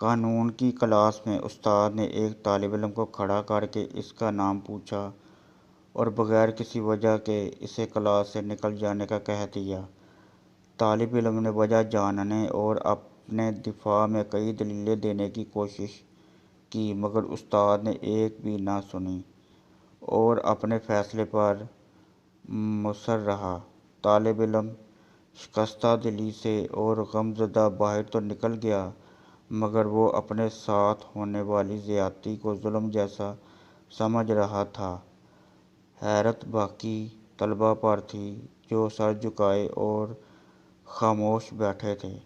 قانون کی کلاس میں استاد نے ایک طالب علم کو کھڑا کر کے اس کا نام پوچھا اور بغیر کسی وجہ کے اسے کلاس سے نکل جانے کا کہہ دیا۔ طالب علم نے وجہ جاننے اور اپنے دفاع میں کئی دلیلیں دینے کی کوشش کی مگر استاد نے ایک بھی نہ سنی اور اپنے فیصلے پر مصر رہا۔ طالب علم شکستہ دلی سے اور غمزدہ باہر تو نکل گیا مگر وہ اپنے ساتھ ہونے والی زیادتی کو ظلم جیسا سمجھ رہا تھا۔ حیرت باقی طلباء پر تھی جو سر جھکائے اور خاموش بیٹھے تھے۔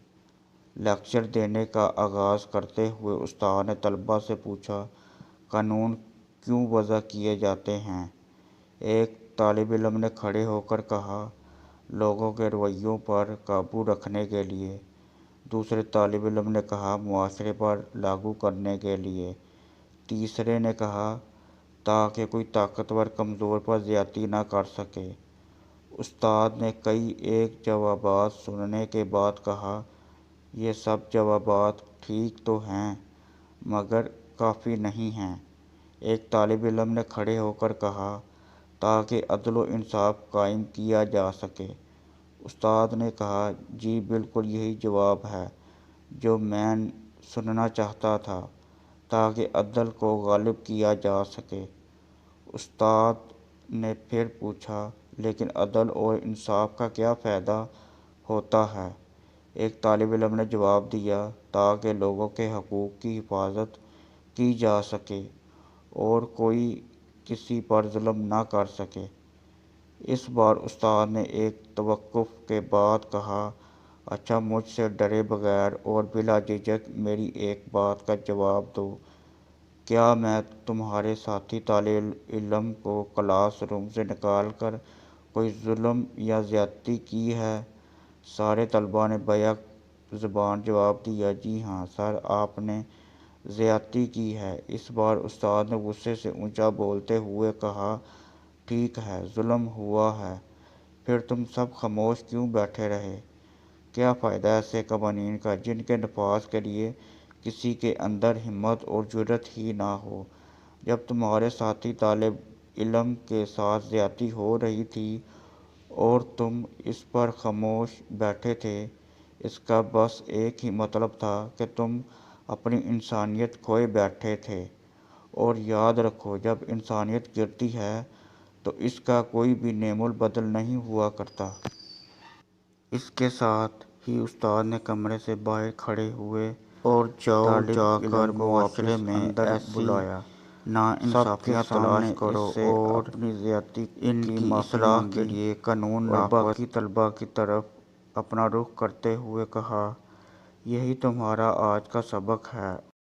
لیکچر دینے کا آغاز کرتے ہوئے استاد نے طلباء سے پوچھا، قانون کیوں وضع کیے جاتے ہیں؟ ایک طالب علم نے کھڑے ہو کر کہا، لوگوں کے رویوں پر قابو رکھنے کے لیے۔ دوسرے طالب علم نے کہا، معاشرے پر لاگو کرنے کے لیے۔ تیسرے نے کہا، تاکہ کوئی طاقتور کمزور پر زیادتی نہ کر سکے۔ استاد نے کئی ایک جوابات سننے کے بعد کہا، یہ سب جوابات ٹھیک تو ہیں مگر کافی نہیں ہیں۔ ایک طالب علم نے کھڑے ہو کر کہا، تاکہ عدل و انصاف قائم کیا جا سکے۔ استاد نے کہا، جی بالکل یہی جواب ہے جو میں سننا چاہتا تھا، تاکہ عدل کو غالب کیا جا سکے۔ استاد نے پھر پوچھا، لیکن عدل اور انصاف کا کیا فائدہ ہوتا ہے؟ ایک طالب علم نے جواب دیا، تاکہ لوگوں کے حقوق کی حفاظت کی جا سکے اور کوئی کسی پر ظلم نہ کر سکے۔ اس بار استاد نے ایک توقف کے بعد کہا، اچھا مجھ سے ڈرے بغیر اور بلا جھجک میری ایک بات کا جواب دو، کیا میں تمہارے ساتھی طالب علم کو کلاس روم سے نکال کر کوئی ظلم یا زیادتی کی ہے؟ سارے طلباء نے بیک زبان جواب دیا، جی ہاں سر، آپ نے زیادتی کی ہے۔ اس بار استاد نے غصے سے اونچا بولتے ہوئے کہا، ٹھیک ہے، ظلم ہوا ہے، پھر تم سب خاموش کیوں بیٹھے رہے؟ کیا فائدہ ایسے قوانین کا جن کے نفاذ کے لیے کسی کے اندر ہمت اور جرأت ہی نہ ہو؟ جب تمہارے ساتھی طالب علم کے ساتھ زیادتی ہو رہی تھی اور تم اس پر خاموش بیٹھے تھے، اس کا بس ایک ہی مطلب تھا کہ تم اپنی انسانیت کھوئے بیٹھے تھے۔ اور یاد رکھو، جب انسانیت گرتی ہے تو اس کا کوئی بھی نعم البدل نہیں ہوا کرتا۔ اس کے ساتھ ہی استاد نے کمرے سے باہر کھڑے ہوئے اور طالب علم کو واپس اندر بلایا۔ ناانصافیاں تلاش کرو اور اپنی زیادتی کی اصلاح کے لیے قانون نافذ اور باقی طلباء کی طرف اپنا رخ کرتے ہوئے کہا، یہی تمہارا آج کا سبق ہے۔